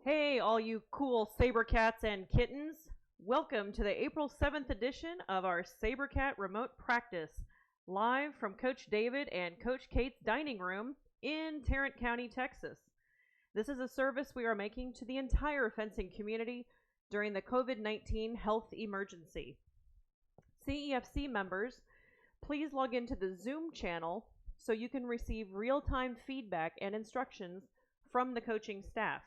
Hey, all you cool Sabercats and kittens. Welcome to the April 7th edition of our Sabercat Remote Practice, live from Coach David and Coach Kate's dining room in Tarrant County, Texas. This is a service we are making to the entire fencing community during the COVID-19 health emergency. CEFC members, please log into the Zoom channel so you can receive real-time feedback and instructions from the coaching staff.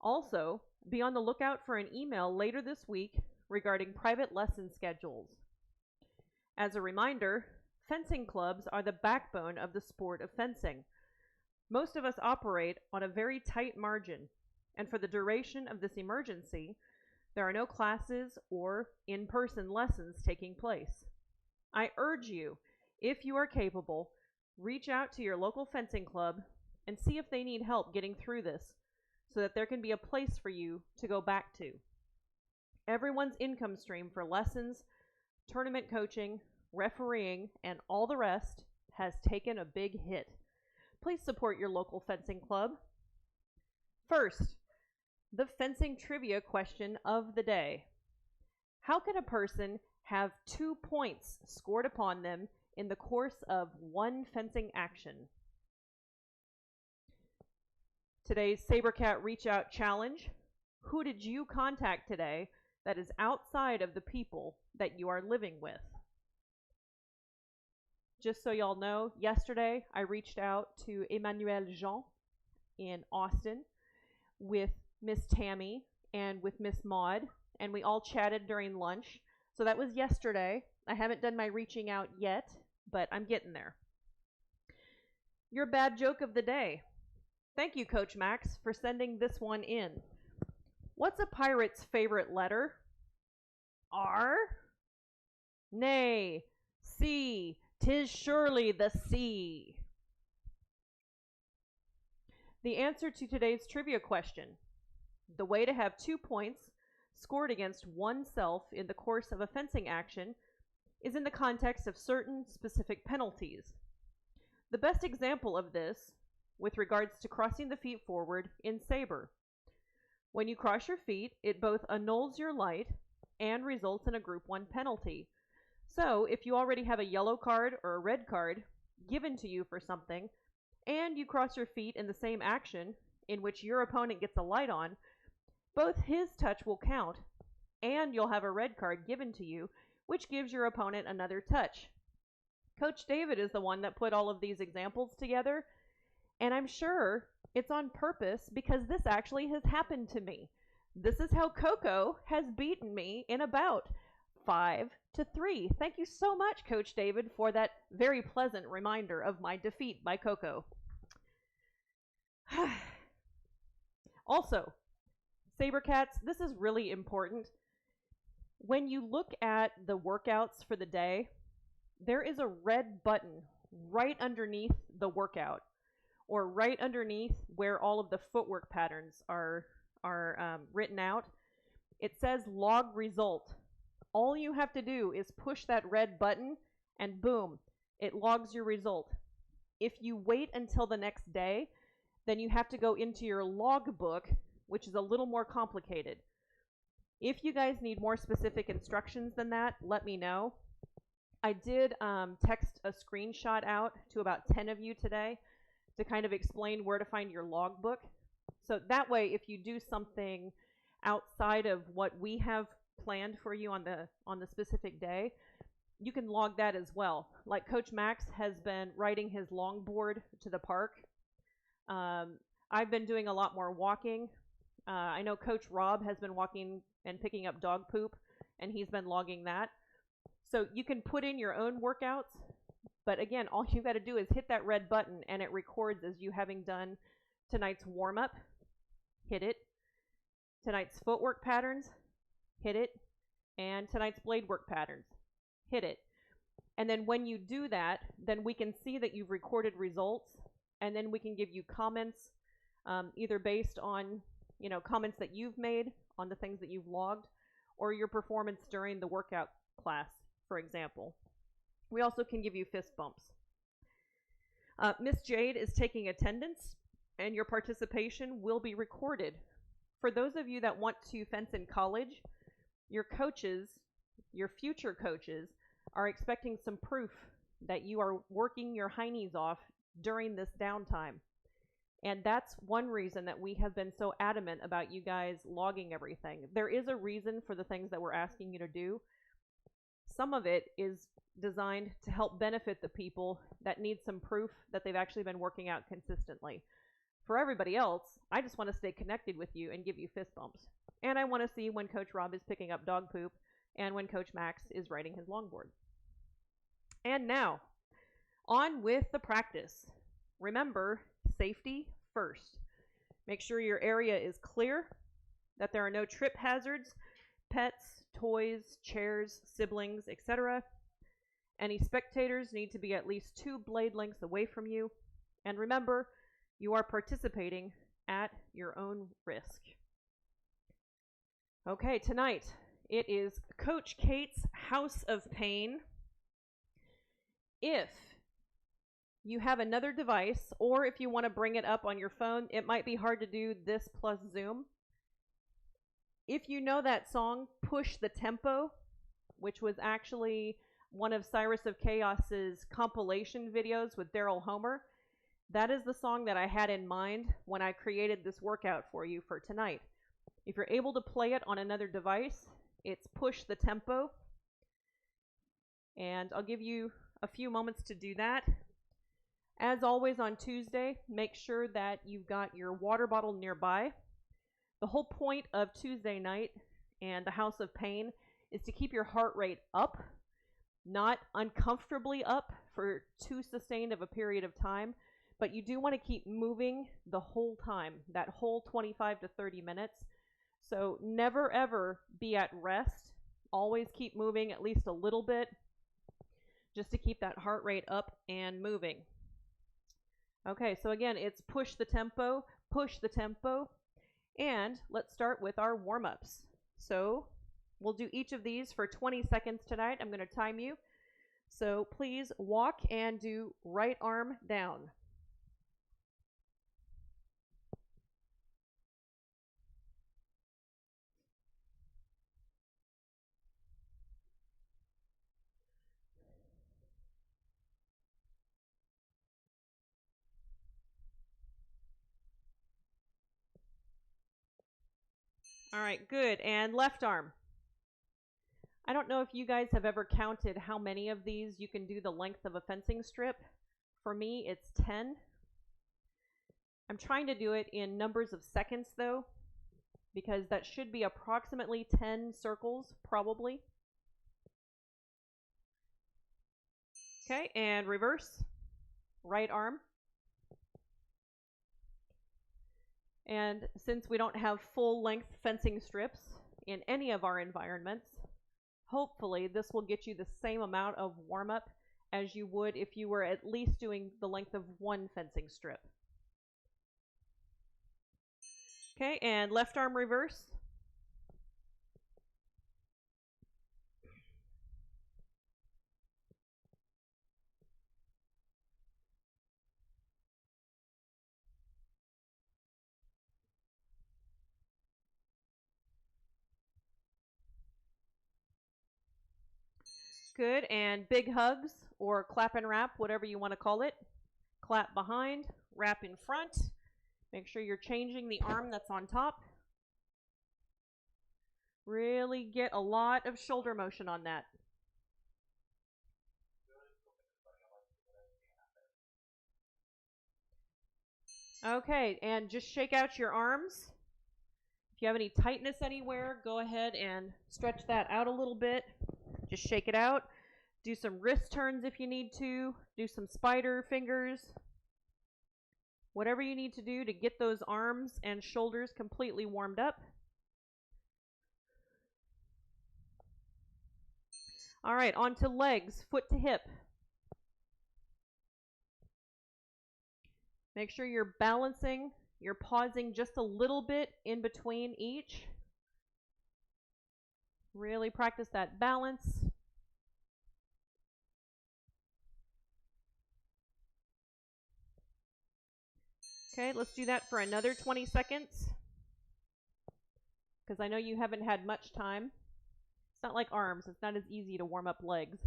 Also, be on the lookout for an email later this week regarding private lesson schedules. As a reminder, fencing clubs are the backbone of the sport of fencing. Most of us operate on a very tight margin, and for the duration of this emergency, there are no classes or in-person lessons taking place. I urge you, if you are capable, reach out to your local fencing club and see if they need help getting through this, so that there can be a place for you to go back to. Everyone's income stream for lessons, tournament coaching, refereeing, and all the rest has taken a big hit. Please support your local fencing club. First, the fencing trivia question of the day. How can a person have 2 points scored upon them in the course of one fencing action? Today's Sabercat Reach Out Challenge. Who did you contact today that is outside of the people that you are living with? Just so y'all know, yesterday I reached out to Emmanuel Jean in Austin with Miss Tammy and with Miss Maud, and we all chatted during lunch. So that was yesterday. I haven't done my reaching out yet, but I'm getting there. Your bad joke of the day. Thank you, Coach Max, for sending this one in. What's a pirate's favorite letter? R? Nay, C. 'Tis surely the sea. The answer to today's trivia question. The way to have 2 points scored against oneself in the course of a fencing action is in the context of certain specific penalties. The best example of this with regards to crossing the feet forward in saber. When you cross your feet, it both annuls your light and results in a Group 1 penalty. So if you already have a yellow card or a red card given to you for something, and you cross your feet in the same action in which your opponent gets a light on, both his touch will count, and you'll have a red card given to you, which gives your opponent another touch. Coach David is the one that put all of these examples together, and I'm sure it's on purpose because this actually has happened to me. This is how Coco has beaten me in about 5-3. Thank you so much, Coach David, for that very pleasant reminder of my defeat by Coco. Also, Sabercats, this is really important. When you look at the workouts for the day, there is a red button right underneath the workout, or right underneath where all of the footwork patterns are written out. It says log result. All you have to do is push that red button and boom, it logs your result. If you wait until the next day, then you have to go into your log book, which is a little more complicated. If you guys need more specific instructions than that, let me know. I did text a screenshot out to about 10 of you today to kind of explain where to find your logbook. So that way, if you do something outside of what we have planned for you on the specific day, you can log that as well. Like Coach Max has been riding his longboard to the park. I've been doing a lot more walking. I know Coach Rob has been walking and picking up dog poop, and he's been logging that. So you can put in your own workouts. But again, all you got to do is hit that red button and it records as you having done tonight's warm-up, hit it, tonight's footwork patterns, hit it, and tonight's blade work patterns, hit it. And then when you do that, then we can see that you've recorded results, and then we can give you comments, either based on comments that you've made on the things that you've logged, or your performance during the workout class, for example. We also can give you fist bumps. Miss Jade is taking attendance, and your participation will be recorded. For those of you that want to fence in college, your coaches, your future coaches, are expecting some proof that you are working your heinies off during this downtime. And that's one reason that we have been so adamant about you guys logging everything. There is a reason for the things that we're asking you to do. Some of it is designed to help benefit the people that need some proof that they've actually been working out consistently. For everybody else, I just want to stay connected with you and give you fist bumps. And I want to see when Coach Rob is picking up dog poop and when Coach Max is riding his longboard. And now, on with the practice. Remember, safety first. Make sure your area is clear, that there are no trip hazards, pets, toys, chairs, siblings, etc. Any spectators need to be at least 2 blade lengths away from you. And remember, you are participating at your own risk. Okay, tonight it is Coach Kate's House of Pain. If you have another device, or if you want to bring it up on your phone, it might be hard to do this plus Zoom. If you know that song, Push the Tempo, which was actually one of Cyrus of Chaos's compilation videos with Daryl Homer, that is the song that I had in mind when I created this workout for you for tonight. If you're able to play it on another device, it's Push the Tempo. And I'll give you a few moments to do that. As always on Tuesday, make sure that you've got your water bottle nearby. The whole point of Tuesday night and the House of Pain is to keep your heart rate up, not uncomfortably up for too sustained of a period of time, but you do want to keep moving the whole time, that whole 25 to 30 minutes. So never ever be at rest. Always keep moving at least a little bit, just to keep that heart rate up and moving. Okay, so again, it's push the tempo, and let's start with our warm-ups. So we'll do each of these for 20 seconds tonight. I'm going to time you. So please walk and do right arm down. All right, good. And left arm. I don't know if you guys have ever counted how many of these you can do the length of a fencing strip. For me, it's 10. I'm trying to do it in numbers of seconds, though, because that should be approximately 10 circles, probably. Okay, and reverse. Right arm. And since we don't have full-length fencing strips in any of our environments, hopefully this will get you the same amount of warm-up as you would if you were at least doing the length of one fencing strip. Okay, and left arm reverse. Good, and big hugs or clap and wrap, whatever you want to call it. Clap behind, wrap in front. Make sure you're changing the arm that's on top. Really get a lot of shoulder motion on that. Okay, and just shake out your arms. If you have any tightness anywhere, go ahead and stretch that out a little bit. Just shake it out. Do some wrist turns if you need to. Do some spider fingers. Whatever you need to do to get those arms and shoulders completely warmed up. All right, on to legs, foot to hip. Make sure you're balancing, you're pausing just a little bit in between each. Really practice that balance. Okay, let's do that for another 20 seconds. because I know you haven't had much time. It's not like arms. It's not as easy to warm up legs.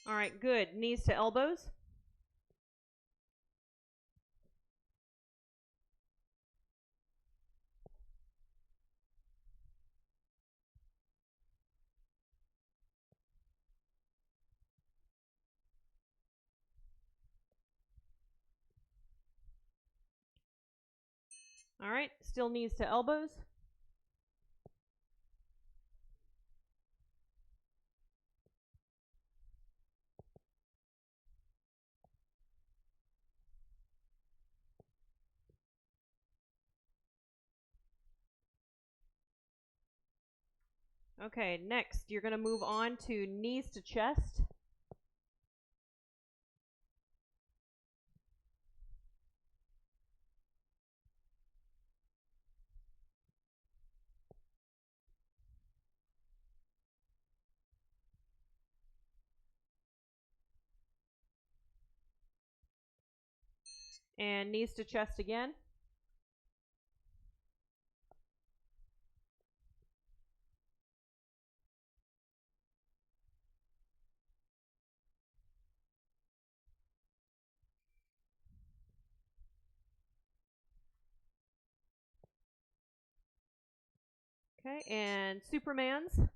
All right, good. Knees to elbows. All right, still knees to elbows. Okay, next you're going to move on to knees to chest. And knees to chest again. Okay, and Supermans.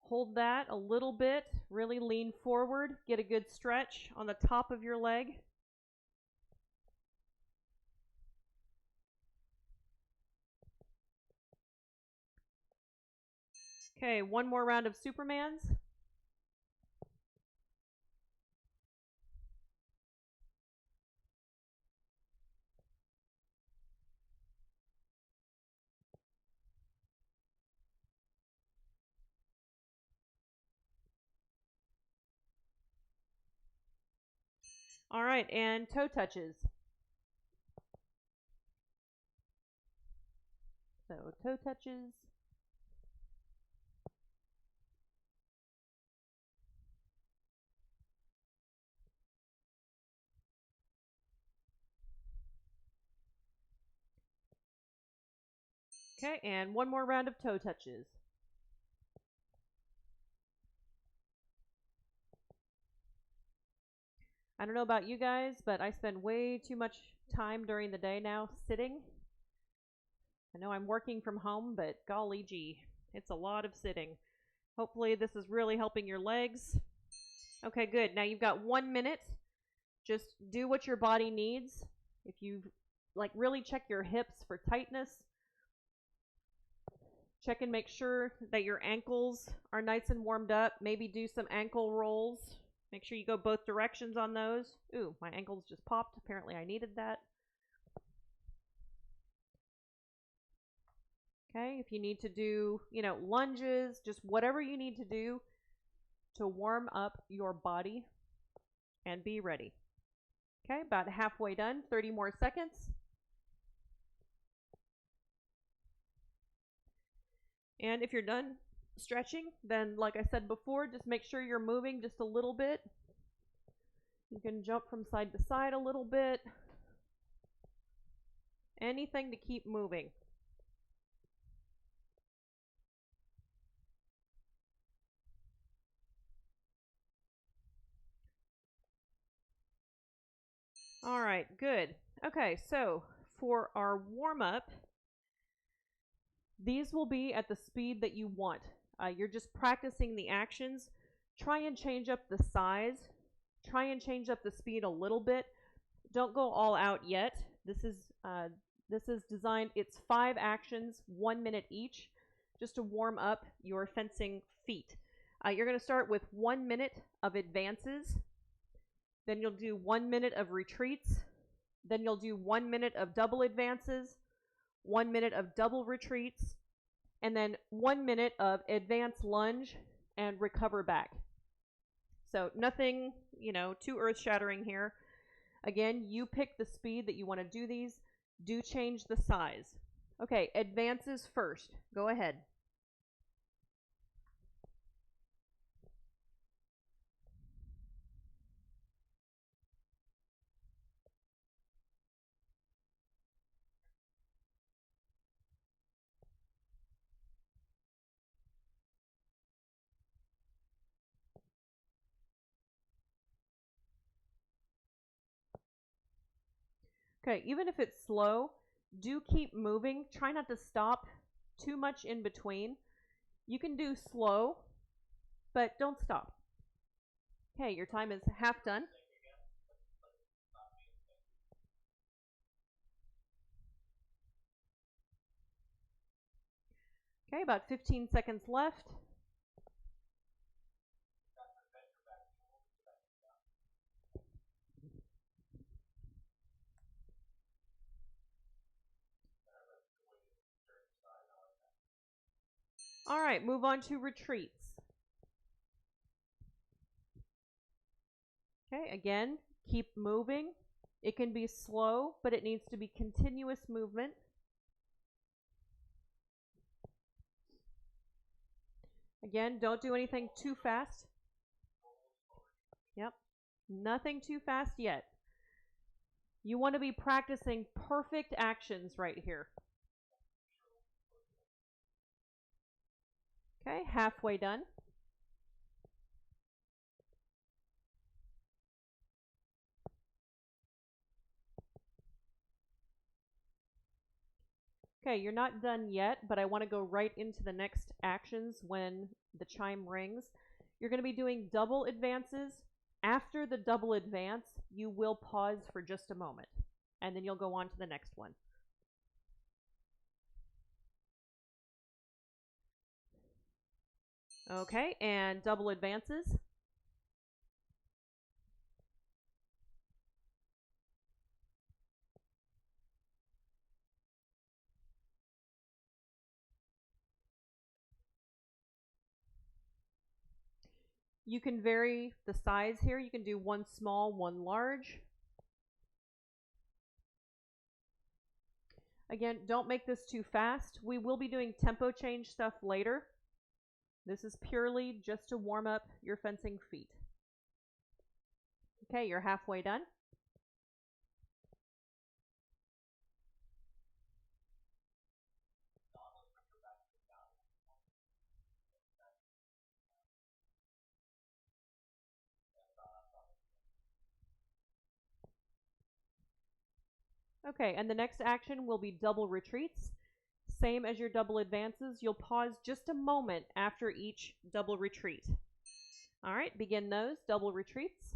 Hold that a little bit, really lean forward, get a good stretch on the top of your leg. Okay, one more round of Supermans. All right, and toe touches. So toe touches. Okay, and one more round of toe touches. I don't know about you guys, but I spend way too much time during the day now sitting. I know I'm working from home, but golly gee, it's a lot of sitting. Hopefully this is really helping your legs. Okay, good. Now you've got 1 minute. Just do what your body needs. If you really check your hips for tightness, check and make sure that your ankles are nice and warmed up. Maybe do some ankle rolls. Make sure you go both directions on those. Ooh, my ankles just popped. Apparently I needed that. Okay, if you need to do, lunges, just whatever you need to do to warm up your body and be ready. Okay, about halfway done, 30 more seconds. And if you're done stretching, then like I said before, just make sure you're moving just a little bit. You can jump from side to side a little bit. Anything to keep moving. All right, good. Okay, so for our warm-up, these will be at the speed that you want. You're just practicing the actions. Try and change up the size. Try and change up the speed a little bit. Don't go all out yet. This is designed, it's 5 actions, 1 minute each, just to warm up your fencing feet. You're going to start with 1 minute of advances. Then you'll do 1 minute of retreats. Then you'll do 1 minute of double advances, 1 minute of double retreats, and then 1 minute of advanced lunge and recover back. So nothing, too earth-shattering here. Again, you pick the speed that you want to do these. Do change the size. Okay, advances first. Go ahead. Okay, even if it's slow, do keep moving. Try not to stop too much in between. You can do slow, but don't stop. Okay, your time is half done. Okay, about 15 seconds left. All right, move on to retreats. Okay, again, keep moving. It can be slow, but it needs to be continuous movement. Again, don't do anything too fast. Yep, nothing too fast yet. You want to be practicing perfect actions right here. Okay, halfway done. Okay, you're not done yet, but I want to go right into the next actions when the chime rings. You're going to be doing double advances. After the double advance, you will pause for just a moment, and then you'll go on to the next one. Okay, and double advances. You can vary the size here. You can do one small, one large. Again, don't make this too fast. We will be doing tempo change stuff later. This is purely just to warm up your fencing feet. Okay, you're halfway done. Okay, and the next action will be double retreats. Same as your double advances, you'll pause just a moment after each double retreat. All right, begin those double retreats.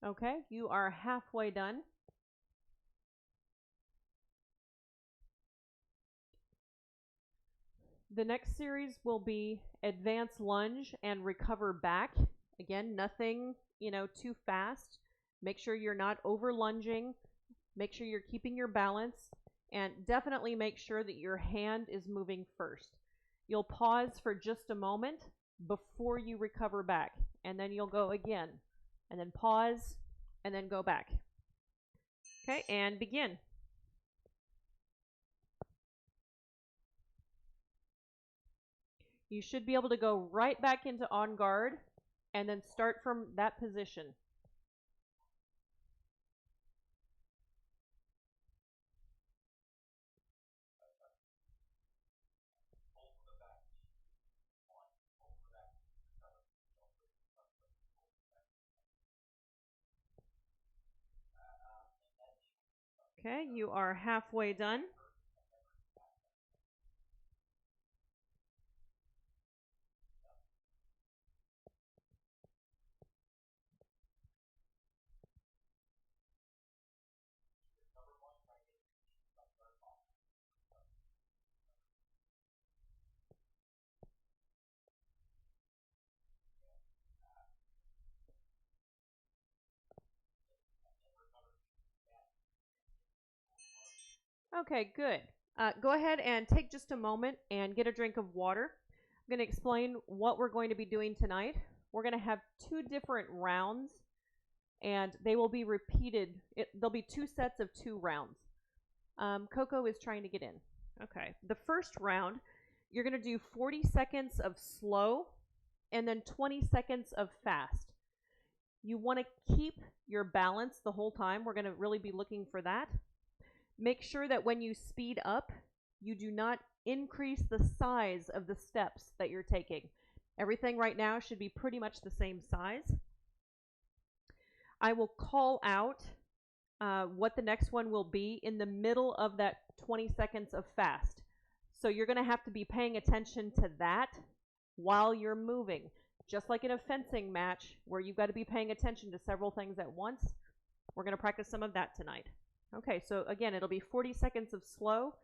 Okay, you are halfway done. The next series will be advance lunge and recover back. Again, nothing, too fast. Make sure you're not over lunging. Make sure you're keeping your balance, and definitely make sure that your hand is moving first. You'll pause for just a moment before you recover back, and then you'll go again, and then pause, and then go back. Okay, and begin. You should be able to go right back into on guard and then start from that position. Okay, you are halfway done. Okay, good. Go ahead and take just a moment and get a drink of water. I'm going to explain what we're going to be doing tonight. We're going to have two different rounds, and they will be repeated. There'll be two sets of 2 rounds. Coco is trying to get in. Okay. The first round, you're going to do 40 seconds of slow and then 20 seconds of fast. You want to keep your balance the whole time. We're going to really be looking for that. Make sure that when you speed up, you do not increase the size of the steps that you're taking. Everything right now should be pretty much the same size. I will call out what the next one will be in the middle of that 20 seconds of fast. So you're going to have to be paying attention to that while you're moving. Just like in a fencing match where you've got to be paying attention to several things at once. We're going to practice some of that tonight. Okay, so again, it'll be 40 seconds of slow,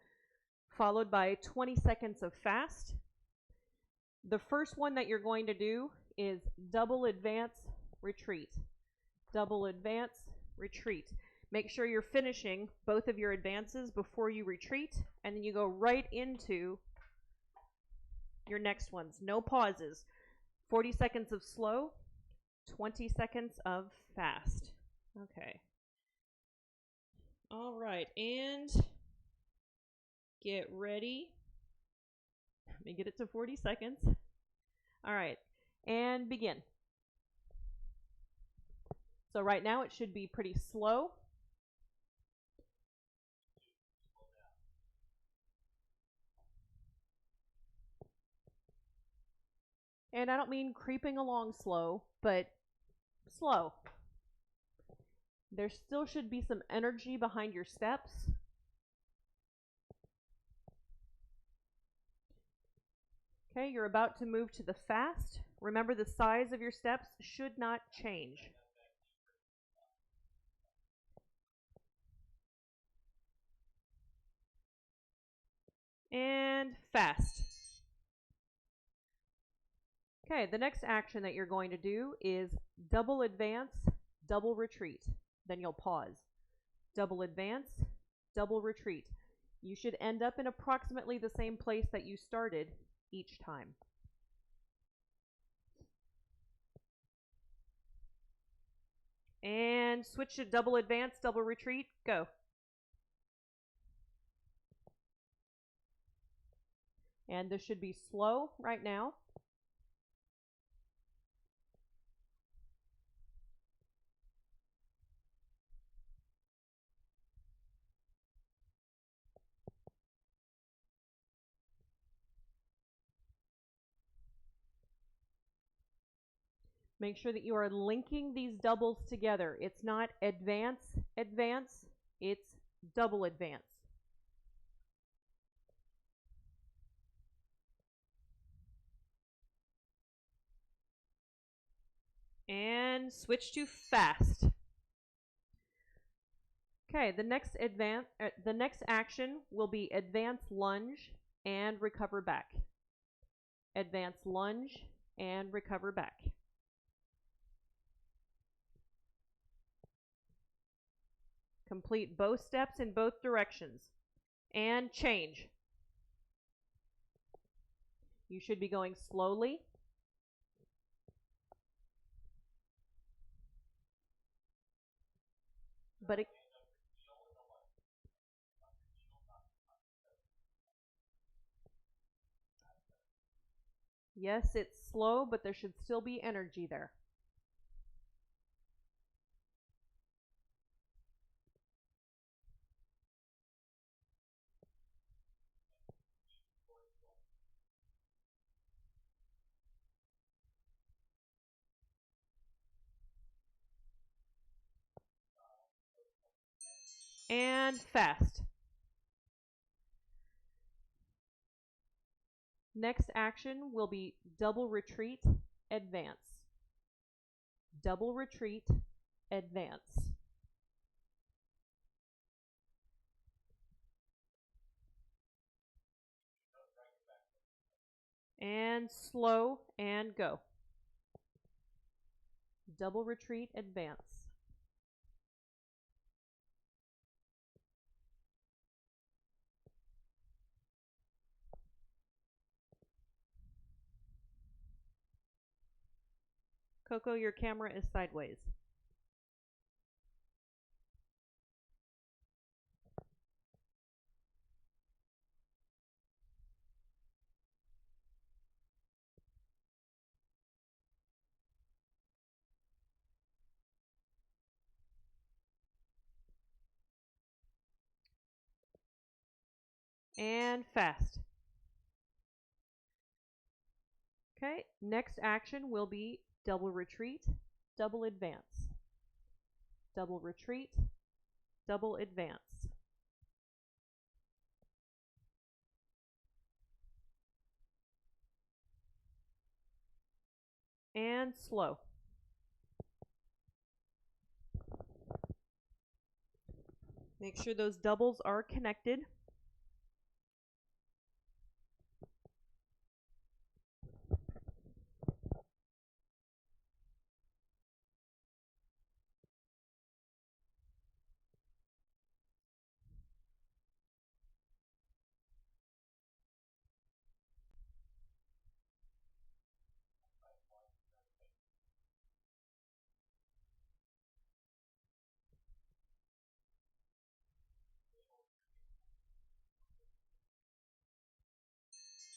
followed by 20 seconds of fast. The first one that you're going to do is double advance, retreat. Double advance, retreat. Make sure you're finishing both of your advances before you retreat, and then you go right into your next ones. No pauses. 40 seconds of slow, 20 seconds of fast. Okay. All right, and get ready. Let me get it to 40 seconds. All right, and begin. So right now it should be pretty slow. And I don't mean creeping along slow, but slow. There still should be some energy behind your steps. Okay, you're about to move to the fast. Remember, the size of your steps should not change. And fast. Okay, the next action that you're going to do is double advance, double retreat. Then you'll pause. Double advance, double retreat. You should end up in approximately the same place that you started each time. And switch to double advance, double retreat, go. And this should be slow right now. Make sure that you are linking these doubles together. It's not advance, advance, it's double advance. And switch to fast. Okay, the next action will be advance lunge and recover back. Advance lunge and recover back. Complete both steps in both directions. And change. You should be going slowly. But yes, it's slow, but there should still be energy there. And fast. Next action will be double retreat, advance. Double retreat, advance. And slow and go. Double retreat, advance. Coco, your camera is sideways. And fast. Okay, next action will be double retreat, double advance. Double retreat, double advance. And slow. Make sure those doubles are connected.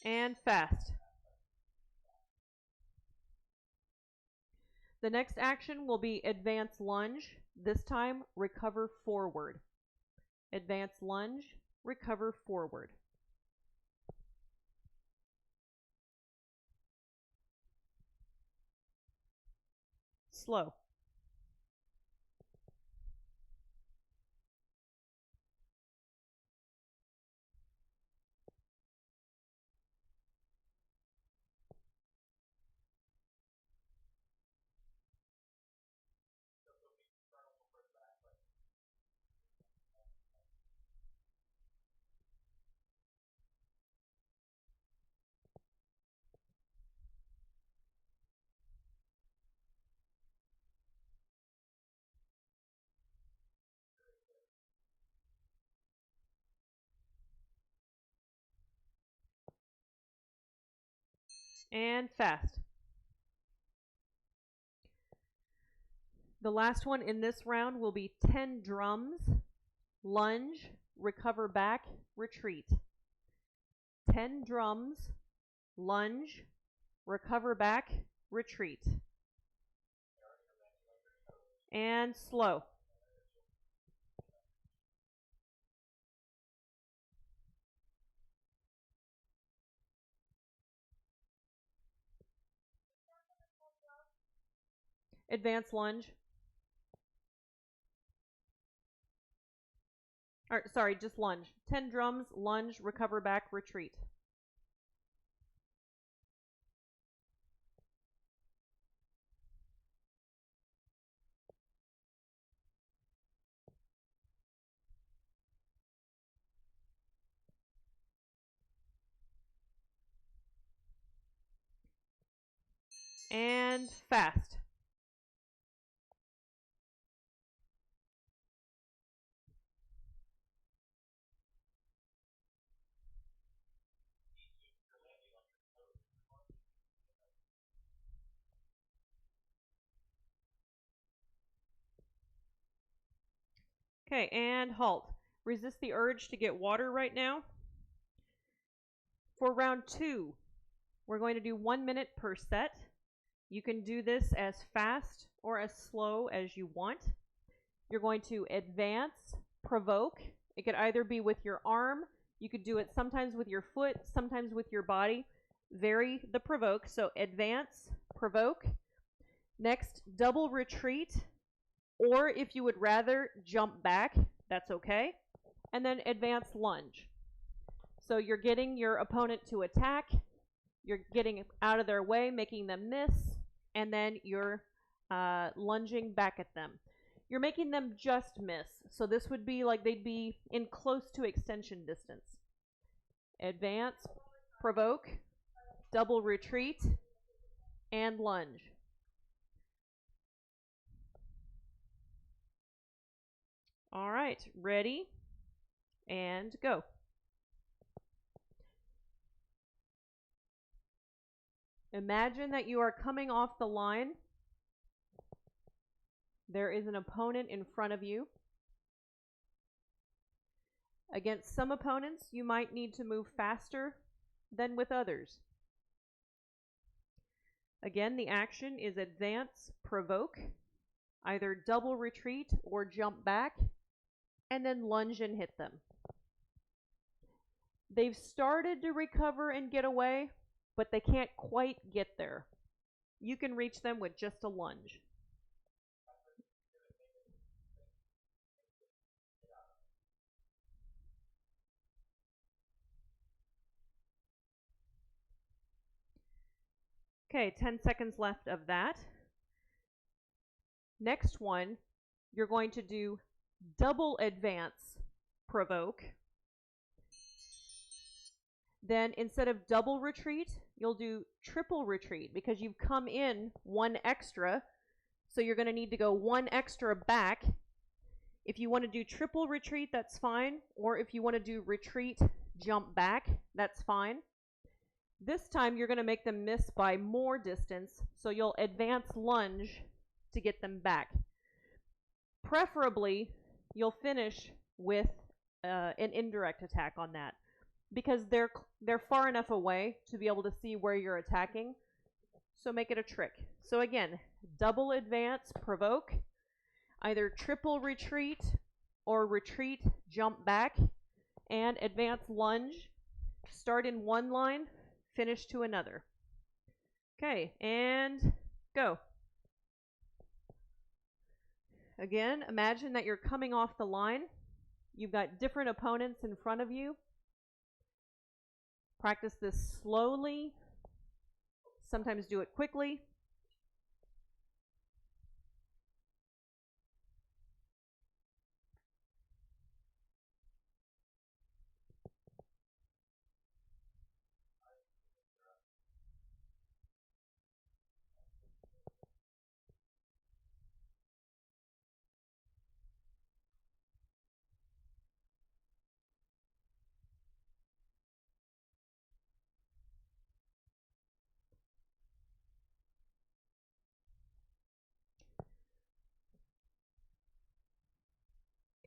And fast. The next action will be advance lunge. This time, recover forward. Advance lunge, recover forward. Slow. And fast. The last one in this round will be 10 drums, lunge, recover back, retreat. 10 drums, lunge, recover back, retreat. And slow. Advance lunge. Or, sorry, just lunge. 10 drums, lunge, recover back, retreat. And fast. Okay, and halt. Resist the urge to get water right now. For round 2, we're going to do 1 minute per set. You can do this as fast or as slow as you want. You're going to advance, provoke. It could either be with your arm, you could do it sometimes with your foot, sometimes with your body. Vary the provoke. So advance, provoke. Next, double retreat, or if you would rather jump back, that's okay. And then advance lunge. So you're getting your opponent to attack, you're getting out of their way, making them miss, and then you're lunging back at them. You're making them just miss. So this would be like they'd be in close to extension distance. Advance, provoke, double retreat, and lunge. All right, ready, and go. Imagine that you are coming off the line There is an opponent in front of you. Against some opponents, you might need to move faster than with others. Again, the action is advance, provoke, either double retreat or jump back, and then lunge and hit them. They've started to recover and get away, but they can't quite get there. You can reach them with just a lunge. Okay, 10 seconds left of that. Next one, you're going to do double advance, provoke. Then instead of double retreat, you'll do triple retreat because you've come in one extra. So you're going to need to go one extra back. If you want to do triple retreat, that's fine. Or if you want to do retreat, jump back, that's fine. This time you're going to make them miss by more distance. So you'll advance lunge to get them back. Preferably, you'll finish with an indirect attack on that, because they're far enough away to be able to see where you're attacking. So make it a trick. So again, double advance, provoke, either triple retreat or retreat, jump back, and advance lunge. Start in one line, finish to another. Okay, and go. Again, imagine that you're coming off the line. You've got different opponents in front of you. Practice this slowly. Sometimes do it quickly.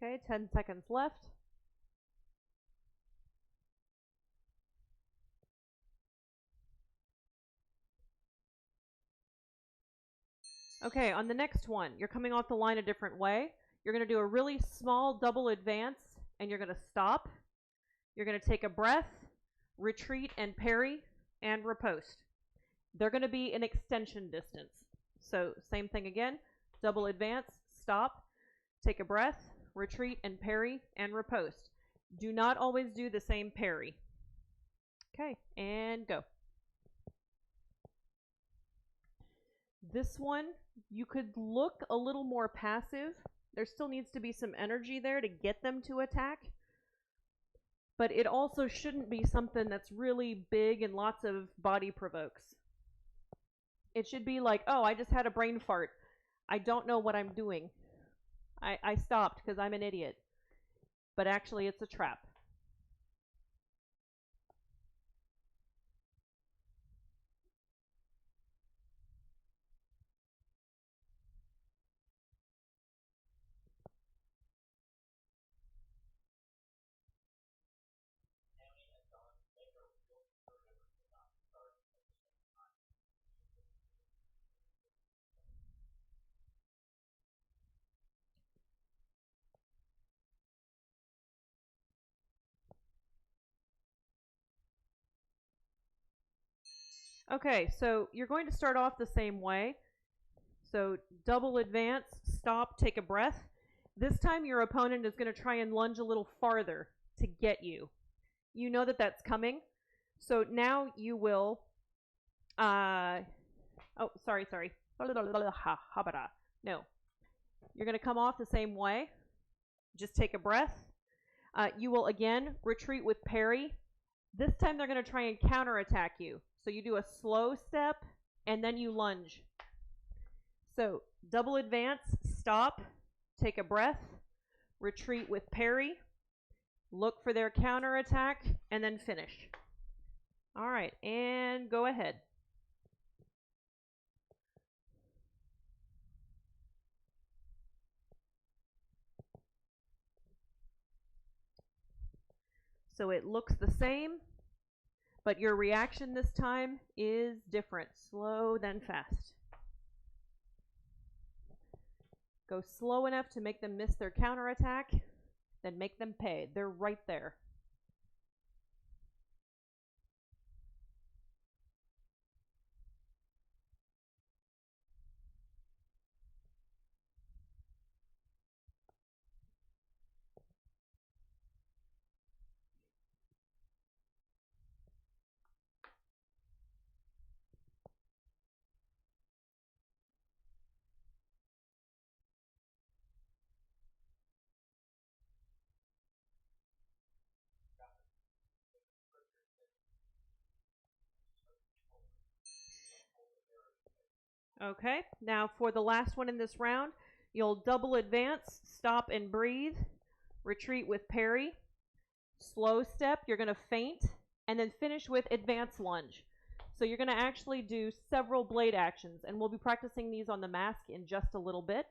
Okay, 10 seconds left. Okay, on the next one, you're coming off the line a different way. You're going to do a really small double advance, and you're going to stop. You're going to take a breath, retreat and parry, and riposte. They're going to be an extension distance. So same thing again, double advance, stop, take a breath, retreat and parry, and riposte. Do not always do the same parry. Okay, and go. This one, you could look a little more passive. There still needs to be some energy there to get them to attack. But it also shouldn't be something that's really big and lots of body provokes. It should be like, oh, I just had a brain fart. I don't know what I'm doing. I stopped because I'm an idiot. But actually, it's a trap. Okay, so you're going to start off the same way. So double advance, stop, take a breath. This time your opponent is going to try and lunge a little farther to get you. You know that that's coming. So now you will, sorry. No. You're going to come off the same way. Just take a breath. You will again retreat with parry. This time they're going to try and counterattack you. So you do a slow step and then you lunge. So double advance, stop, take a breath, retreat with parry, look for their counterattack, and then finish. All right, and go ahead. So it looks the same, but your reaction this time is different. Slow, then fast. Go slow enough to make them miss their counterattack, then make them pay. They're right there. Okay, now for the last one in this round, you'll double advance, stop and breathe, retreat with parry, slow step, you're going to feint, and then finish with advance lunge. So you're going to actually do several blade actions, and we'll be practicing these on the mask in just a little bit.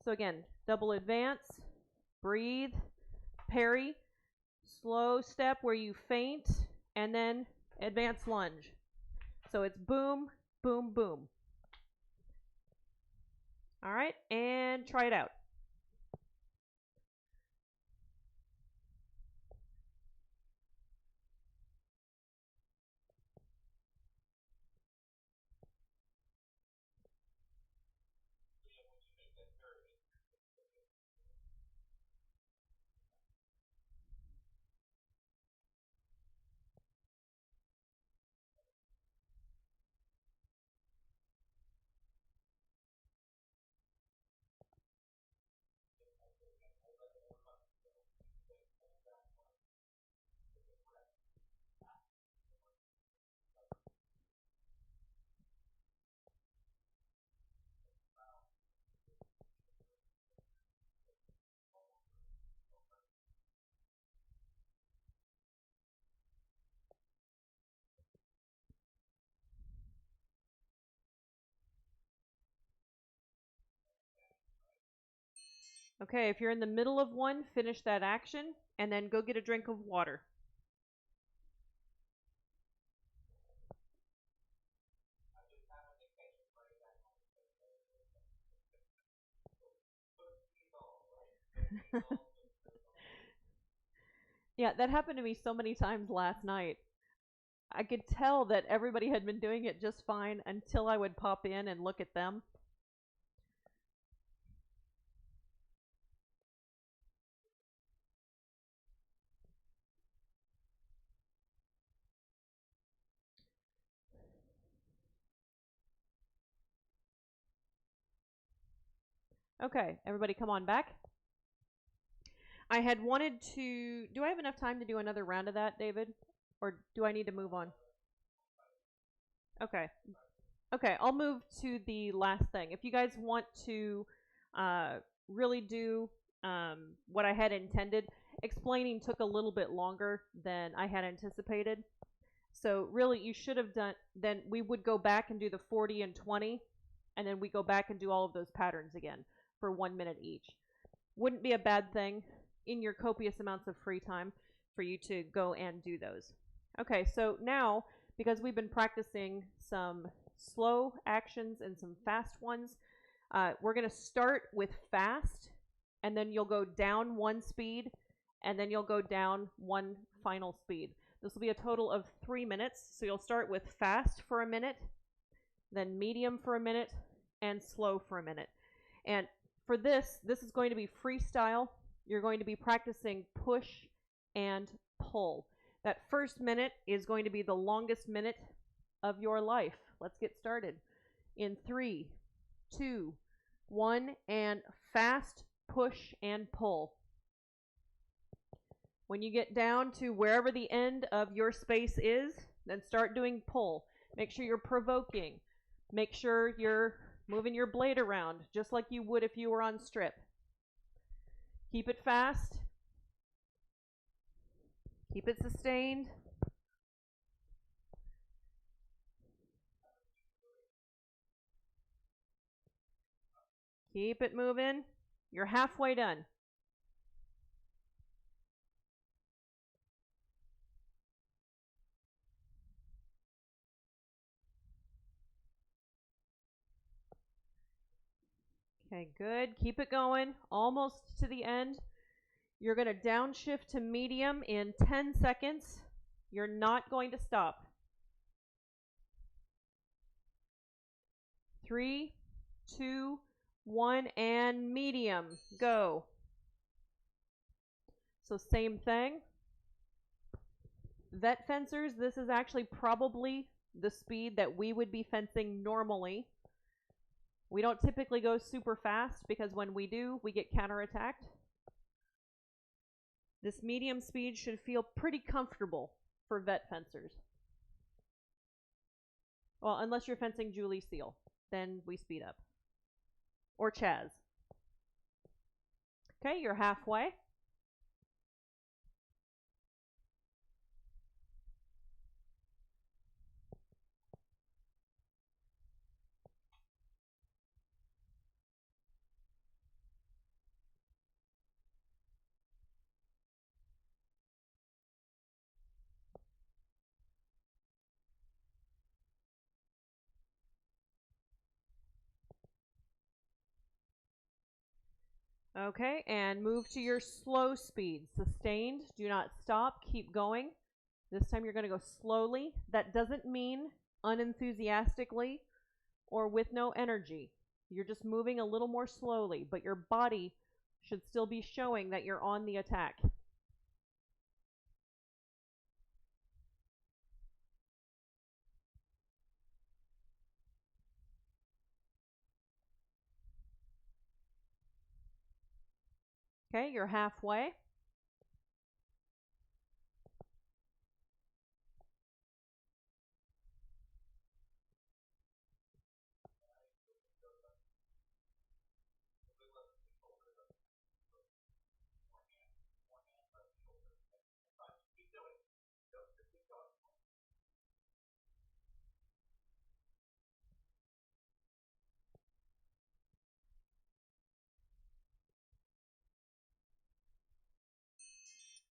So again, double advance, breathe, parry, slow step where you feint, and then advance lunge. So it's boom, boom, boom. All right, and try it out. Okay, if you're in the middle of one, finish that action, and then go get a drink of water. Yeah, that happened to me so many times last night. I could tell that everybody had been doing it just fine until I would pop in and look at them. Okay, everybody come on back. I had wanted to... Do I have enough time to do another round of that, David? Or do I need to move on? Okay. Okay, I'll move to the last thing. If you guys want to really do what I had intended, explaining took a little bit longer than I had anticipated. So really, you should have done, then we would go back and do the 40 and 20, and then we go back and do all of those patterns again for 1 minute each. Wouldn't be a bad thing in your copious amounts of free time for you to go and do those. Okay, so now, because we've been practicing some slow actions and some fast ones, we're going to start with fast, and then you'll go down one speed, and then you'll go down one final speed. This will be a total of 3 minutes, so you'll start with fast for a minute, then medium for a minute, and slow for a minute. And for this is going to be freestyle. You're going to be practicing push and pull. That first minute is going to be the longest minute of your life. Let's get started. In 3, 2, 1, and fast, push, and pull. When you get down to wherever the end of your space is, then start doing pull. Make sure you're provoking. Make sure you're moving your blade around, just like you would if you were on strip. Keep it fast. Keep it sustained. Keep it moving. You're halfway done. Okay, good. Keep it going. Almost to the end. You're going to downshift to medium in 10 seconds. You're not going to stop. 3, 2, 1, and medium. Go. So same thing. Vet fencers, this is actually probably the speed that we would be fencing normally. We don't typically go super fast because when we do, we get counterattacked. This medium speed should feel pretty comfortable for vet fencers. Well, unless you're fencing Julie Seal, then we speed up. Or Chaz. Okay, you're halfway. Okay, and move to your slow speed. Sustained, do not stop, keep going. This time you're going to go slowly. That doesn't mean unenthusiastically or with no energy. You're just moving a little more slowly, but your body should still be showing that you're on the attack. Okay, you're halfway.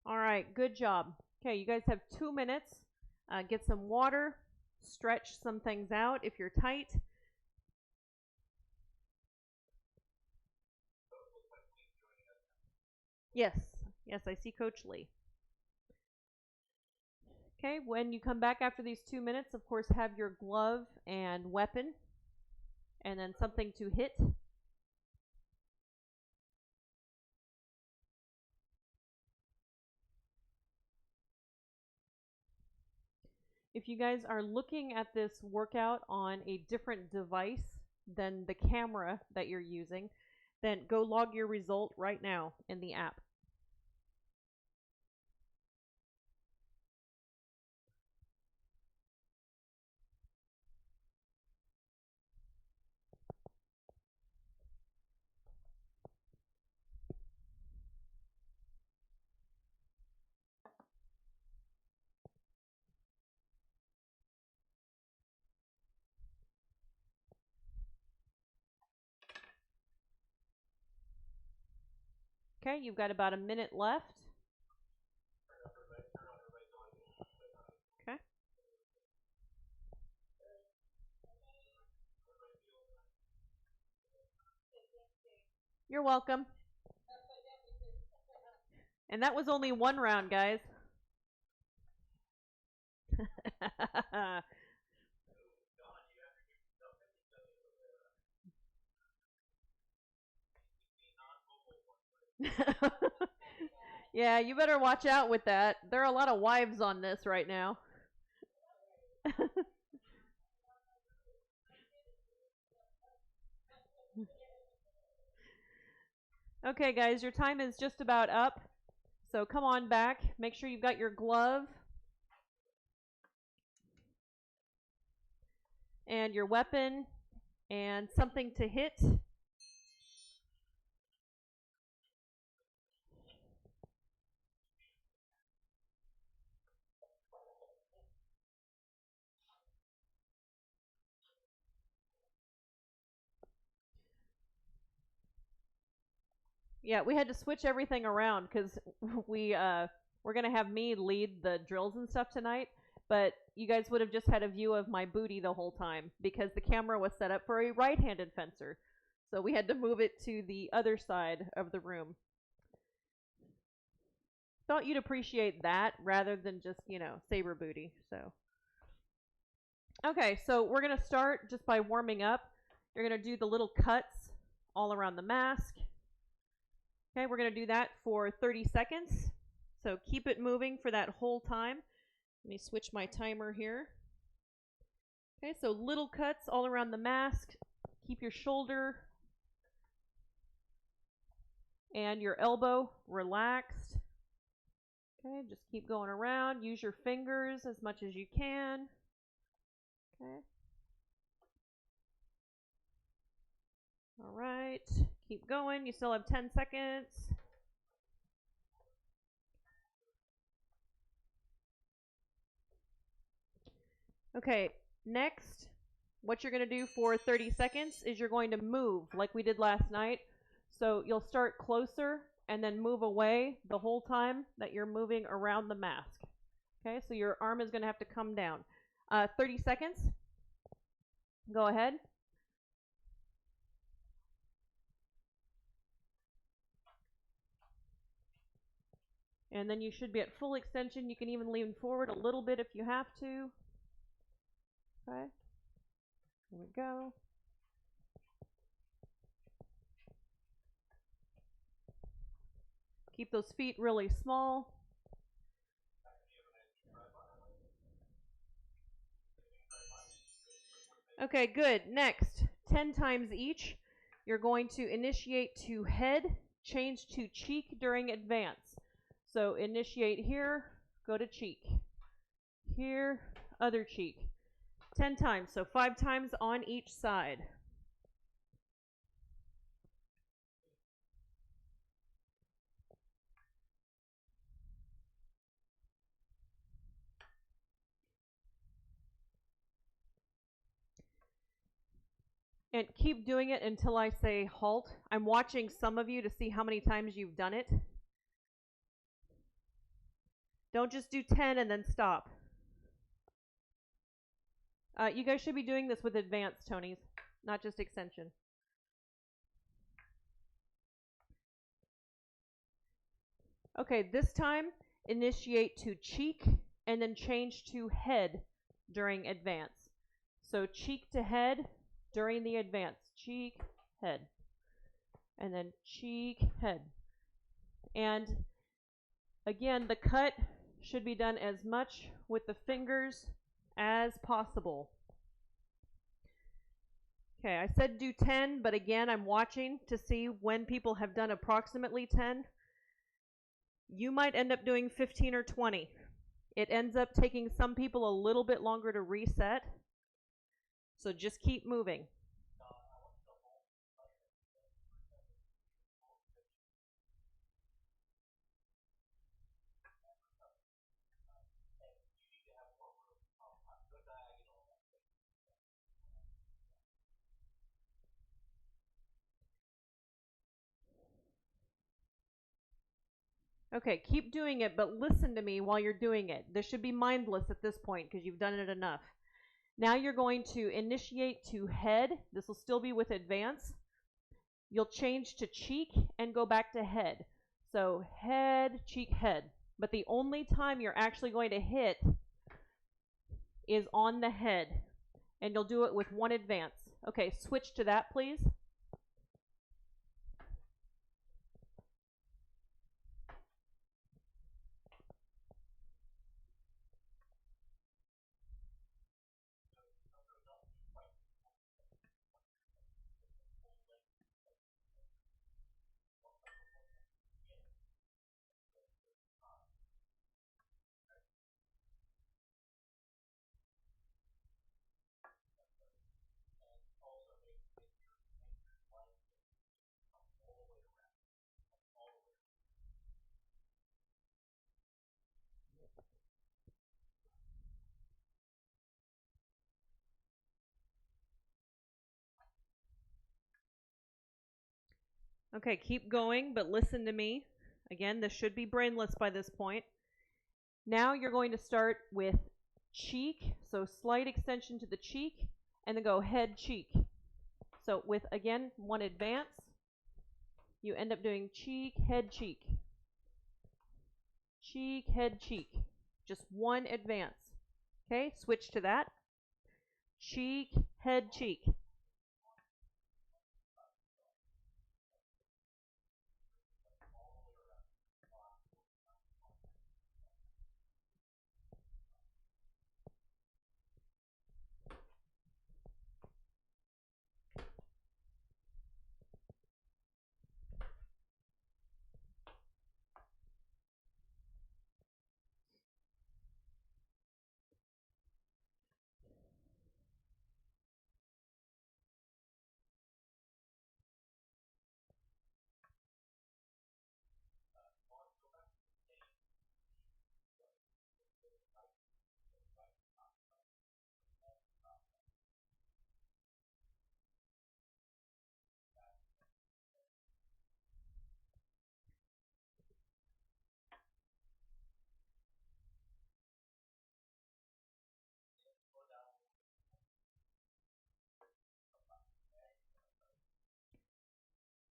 All right, good job. Okay, you guys have 2 minutes. Get some water, stretch some things out if you're tight. Yes, yes, I see Coach Lee. Okay, when you come back after these 2 minutes, of course, have your glove and weapon, and then something to hit. If you guys are looking at this workout on a different device than the camera that you're using, then go log your result right now in the app. Okay, you've got about a minute left. Okay. You're welcome. And that was only one round, guys. Yeah, you better watch out with that. There are a lot of wives on this right now. Okay, guys, your time is just about up. So come on back. Make sure you've got your glove and your weapon and something to hit. Yeah, we had to switch everything around because we're gonna have me lead the drills and stuff tonight. But you guys would have just had a view of my booty the whole time because the camera was set up for a right-handed fencer. So we had to move it to the other side of the room. Thought you'd appreciate that rather than just, saber booty. So, okay, so we're going to start just by warming up. You're going to do the little cuts all around the mask. Okay, we're going to do that for 30 seconds. So keep it moving for that whole time. Let me switch my timer here. Okay, so little cuts all around the mask. Keep your shoulder and your elbow relaxed. Okay, just keep going around. Use your fingers as much as you can. Okay. All right, keep going. You still have 10 seconds. Okay, next, what you're going to do for 30 seconds is you're going to move like we did last night. So you'll start closer and then move away the whole time that you're moving around the mask. Okay, so your arm is going to have to come down. 30 seconds. Go ahead. And then you should be at full extension. You can even lean forward a little bit if you have to. Okay. Here we go. Keep those feet really small. Okay, good. Next, 10 times each. You're going to initiate to head, change to cheek during advance. So initiate here, go to cheek. Here, other cheek. 10 times, so 5 times on each side. And keep doing it until I say halt. I'm watching some of you to see how many times you've done it. Don't just do 10 and then stop. You guys should be doing this with advanced Tonys, not just extension. Okay, this time, initiate to cheek and then change to head during advance. So cheek to head during the advance. Cheek, head. And then cheek, head. And again, the cut should be done as much with the fingers as possible. Okay, I said do 10, but again, I'm watching to see when people have done approximately 10. You might end up doing 15 or 20. It ends up taking some people a little bit longer to reset. So just keep moving. Okay, keep doing it, but listen to me while you're doing it. This should be mindless at this point because you've done it enough. Now you're going to initiate to head. This will still be with advance. You'll change to cheek and go back to head. So head, cheek, head. But the only time you're actually going to hit is on the head. And you'll do it with one advance. Okay, switch to that, please. Okay, keep going, but listen to me. Again, this should be brainless by this point. Now you're going to start with cheek, so slight extension to the cheek, and then go head, cheek. So with, again, one advance, you end up doing cheek, head, cheek. Cheek, head, cheek. Just one advance. Okay, switch to that. Cheek, head, cheek.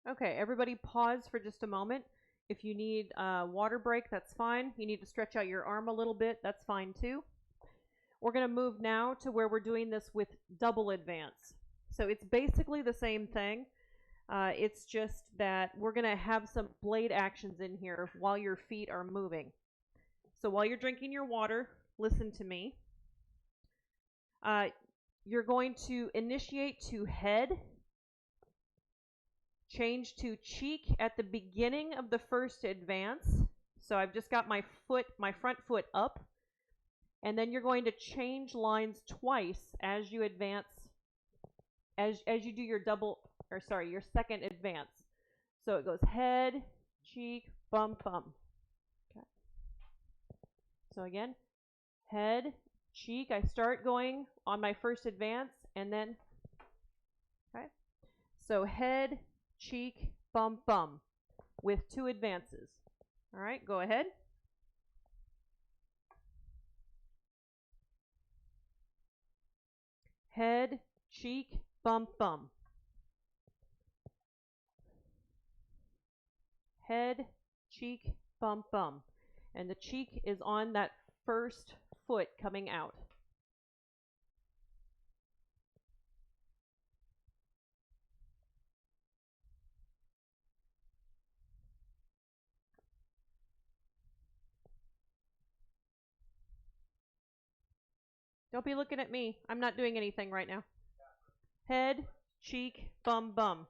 Okay, everybody pause for just a moment. If you need a water break, that's fine. You need to stretch out your arm a little bit, that's fine too. We're going to move now to where we're doing this with double advance. So it's basically the same thing. It's just that we're going to have some blade actions in here while your feet are moving. So while you're drinking your water, listen to me. You're going to initiate to head, change to cheek at the beginning of the first advance. So I've just got my front foot up, and then you're going to change lines twice as you advance, as you do your your second advance. So it goes head, cheek, bum, bum. Okay. So again, head, cheek. I start going on my first advance, and then, okay. So head, cheek, bum, bum, with two advances. All right, go ahead. Head, cheek, bum, bum. Head, cheek, bum, bum. And the cheek is on that first foot coming out. Don't be looking at me. I'm not doing anything right now. Head, cheek, bum, bum.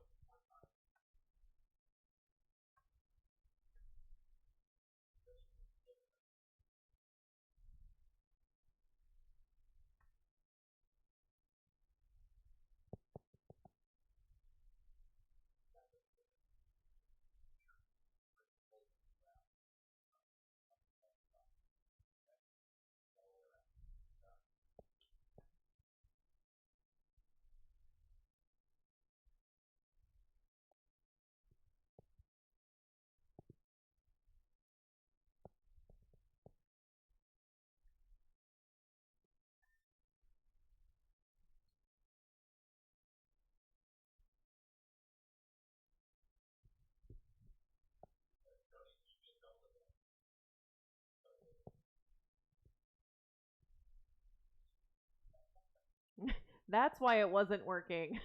That's why it wasn't working.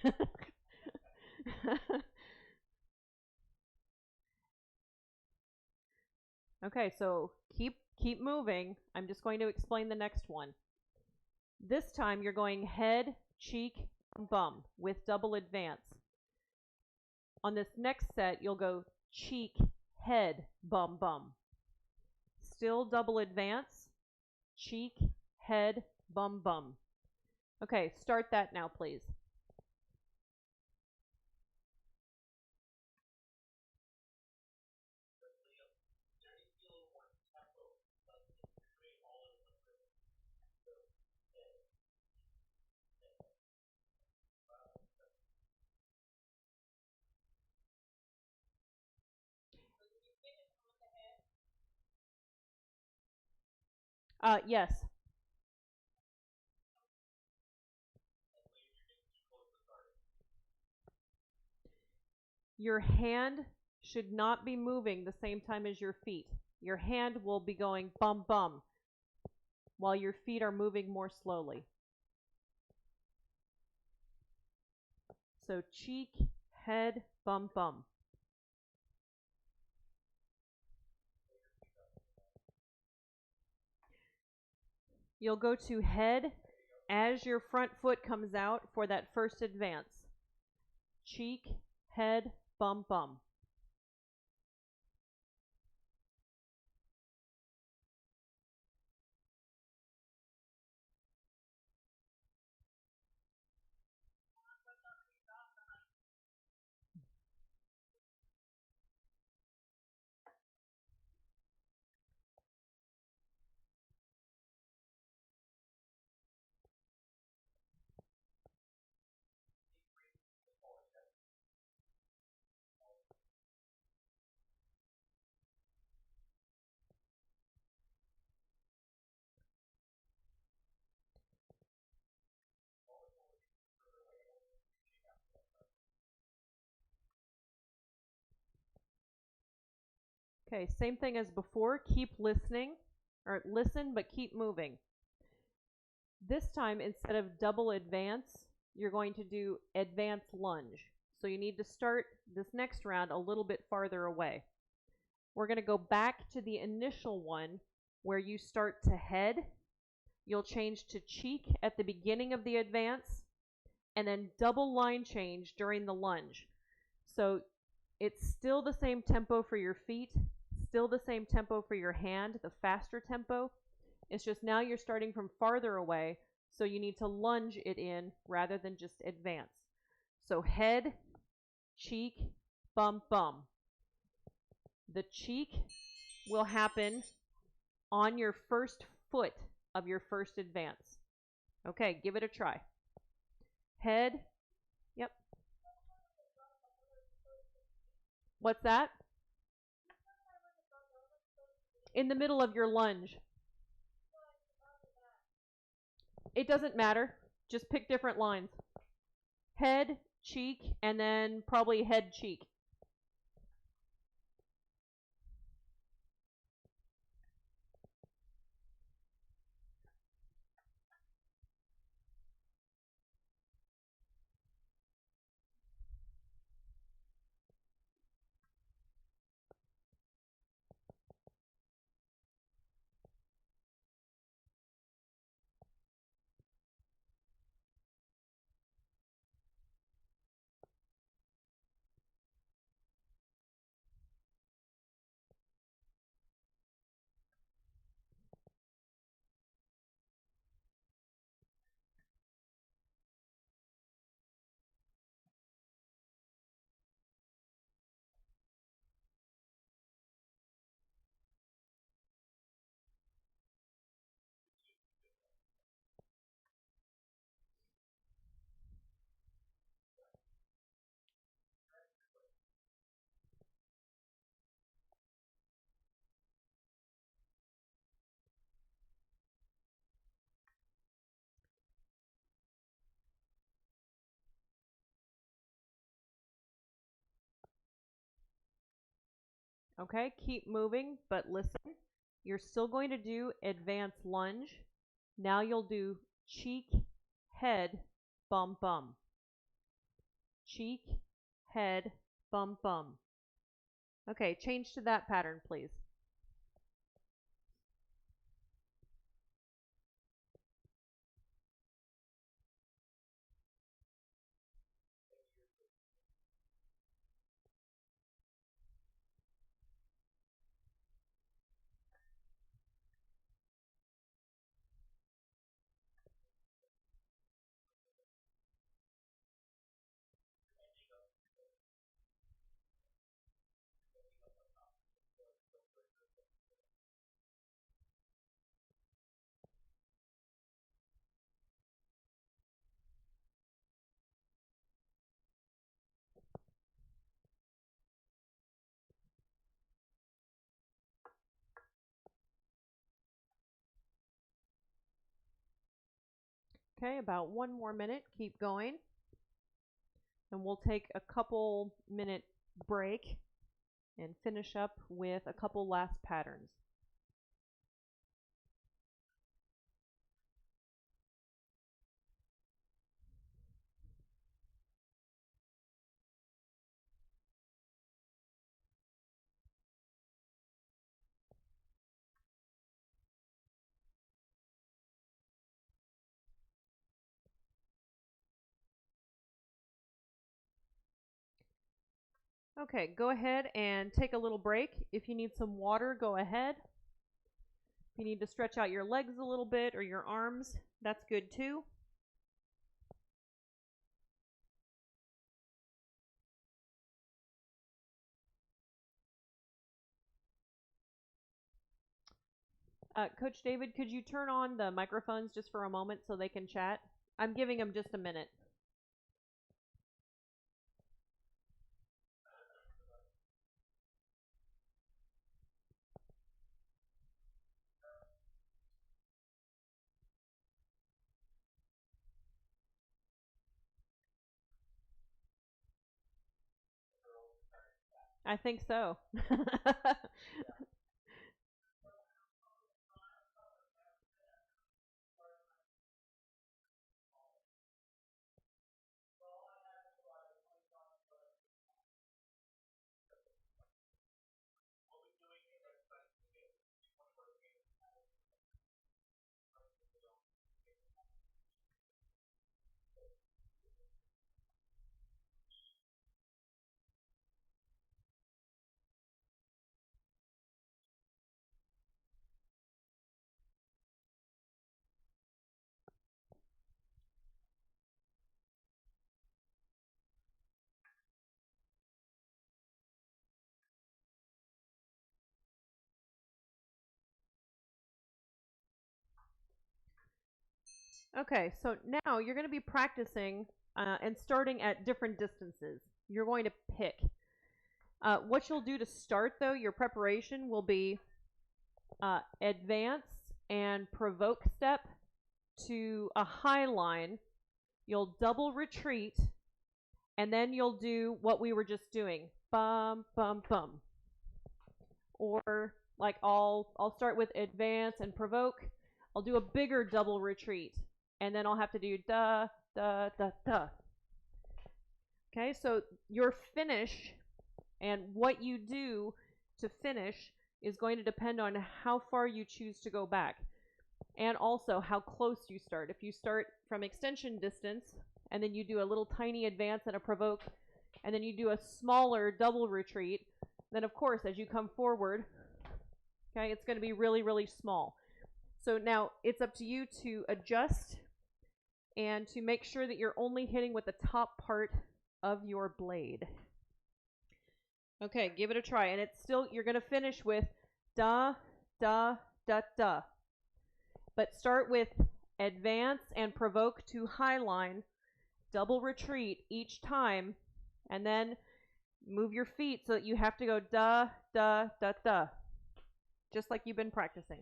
Okay, so keep moving. I'm just going to explain the next one. This time you're going head, cheek, bum with double advance. On this next set, you'll go cheek, head, bum, bum. Still double advance, cheek, head, bum, bum. Okay, start that now, please. Yes. Your hand should not be moving the same time as your feet. Your hand will be going bum bum while your feet are moving more slowly. So cheek, head, bum bum. You'll go to head as your front foot comes out for that first advance. Cheek, head, bum bum. Okay, same thing as before. Keep listening, or listen, but keep moving. This time, instead of double advance, you're going to do advance lunge. So you need to start this next round a little bit farther away. We're going to go back to the initial one where you start to head. You'll change to cheek at the beginning of the advance, and then double line change during the lunge. So it's still the same tempo for your feet, still the same tempo for your hand, the faster tempo. It's just now you're starting from farther away, so you need to lunge it in rather than just advance. So head, cheek, bum, bum. The cheek will happen on your first foot of your first advance. Okay, give it a try. Head, yep. What's that? In the middle of your lunge. It doesn't matter. Just pick different lines. Head, cheek, and then probably head, cheek. Okay, keep moving, but listen. You're still going to do advance lunge. Now you'll do cheek, head, bum, bum. Cheek, head, bum, bum. Okay, change to that pattern, please. Okay, about 1 more minute. Keep going. And we'll take a couple minute break and finish up with a couple last patterns. Okay, go ahead and take a little break. If you need some water, go ahead. If you need to stretch out your legs a little bit or your arms, that's good too. Coach David, could you turn on the microphones just for a moment so they can chat? I'm giving them just a minute. I think so. Okay, so now you're going to be practicing and starting at different distances. You're going to pick. What you'll do to start, though, your preparation will be advance and provoke step to a high line. You'll double retreat, and then you'll do what we were just doing. Bum, bum, bum. Or like I'll start with advance and provoke. I'll do a bigger double retreat, and then I'll have to do da, da, da, da. Okay, so your finish and what you do to finish is going to depend on how far you choose to go back and also how close you start. If you start from extension distance and then you do a little tiny advance and a provoke and then you do a smaller double retreat, then of course as you come forward, okay, it's going to be really, really small. So now it's up to you to adjust and to make sure that you're only hitting with the top part of your blade. Okay, give it a try. And it's still, you're going to finish with da, da, da, da. But start with advance and provoke to high line, double retreat each time, and then move your feet so that you have to go da, da, da, da. Just like you've been practicing.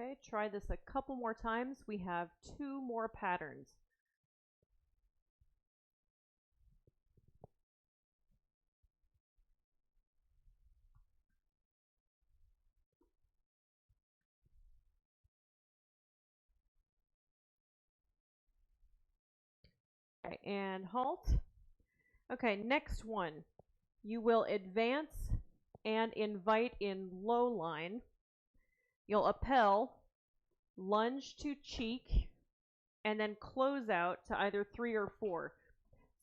Okay, try this a couple more times. We have 2 more patterns. Okay, and halt. Okay, next one. You will advance and invite in low line. You'll appel, lunge to cheek, and then close out to either 3 or 4.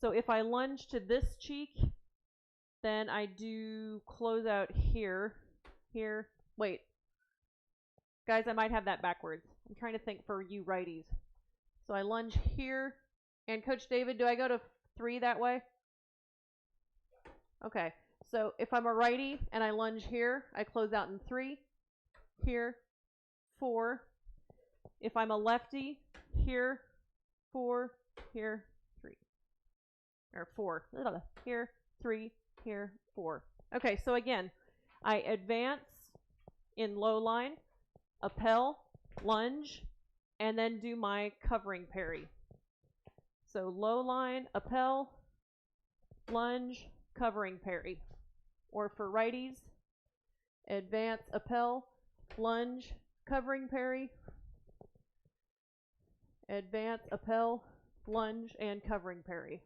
So if I lunge to this cheek, then I do close out here, here. Wait, guys, I might have that backwards. I'm trying to think for you righties. So I lunge here, and Coach David, do I go to 3 that way? Okay, so if I'm a righty and I lunge here, I close out in 3, here, 4. If I'm a lefty, here, 4, here, 3. Or 4. Here, 3, here, 4. Okay, so again, I advance in low line, appel, lunge, and then do my covering parry. So low line, appel, lunge, covering parry. Or for righties, advance, appel, lunge, covering parry, advance, appel, lunge, and covering parry.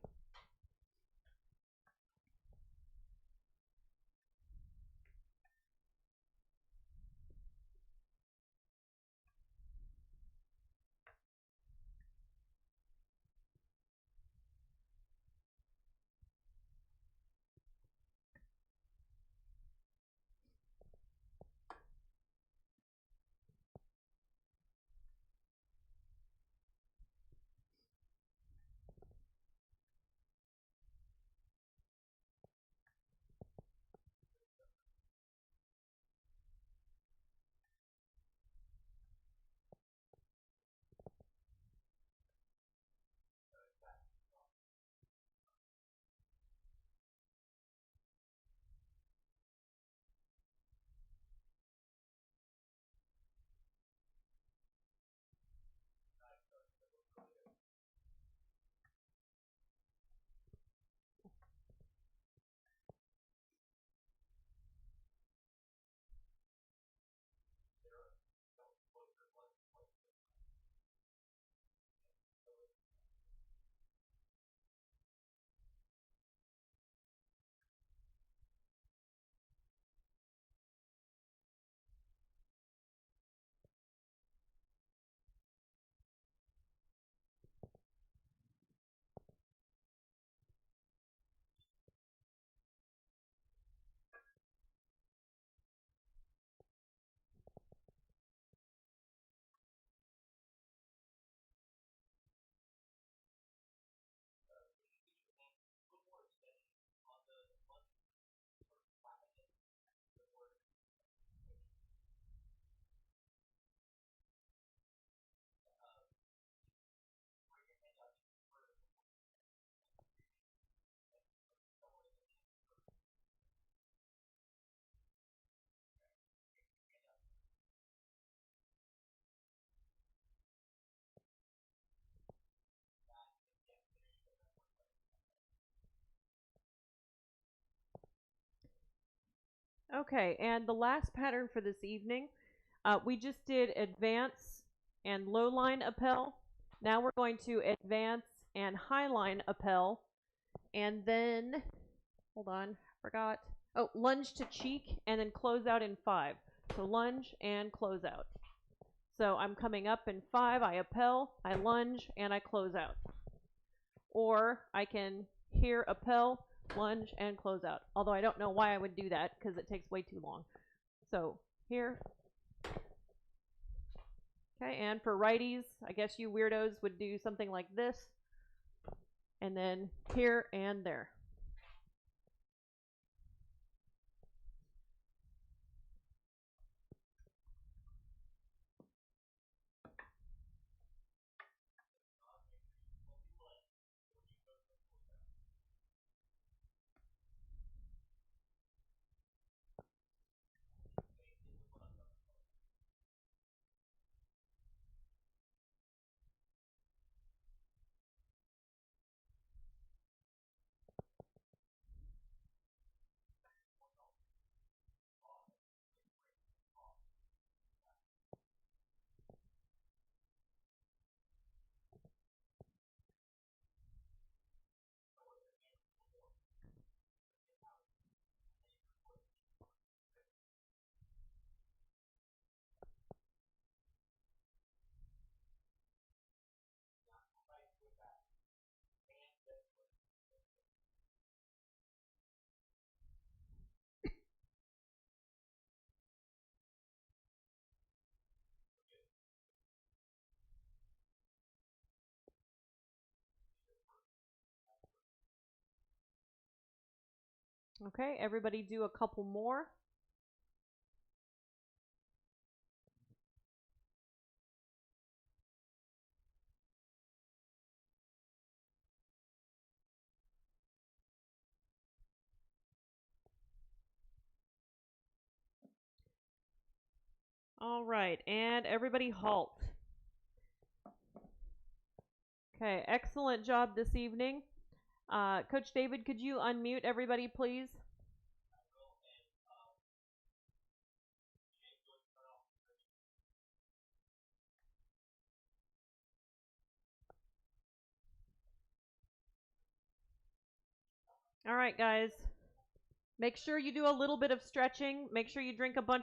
Okay, and the last pattern for this evening, we just did advance and low line appel. Now we're going to advance and high line appel, and then, hold on, forgot. Oh, lunge to cheek, and then close out in 5. So lunge and close out. So I'm coming up in 5, I appel, I lunge, and I close out. Or I can here appel, lunge, and close out. Although I don't know why I would do that because it takes way too long. So here. Okay, and for righties, I guess you weirdos would do something like this. And then here and there. Okay, everybody do a couple more. All right, and everybody halt. Okay, excellent job this evening. Coach David, could you unmute everybody, please? All right, guys. Make sure you do a little bit of stretching. Make sure you drink a bunch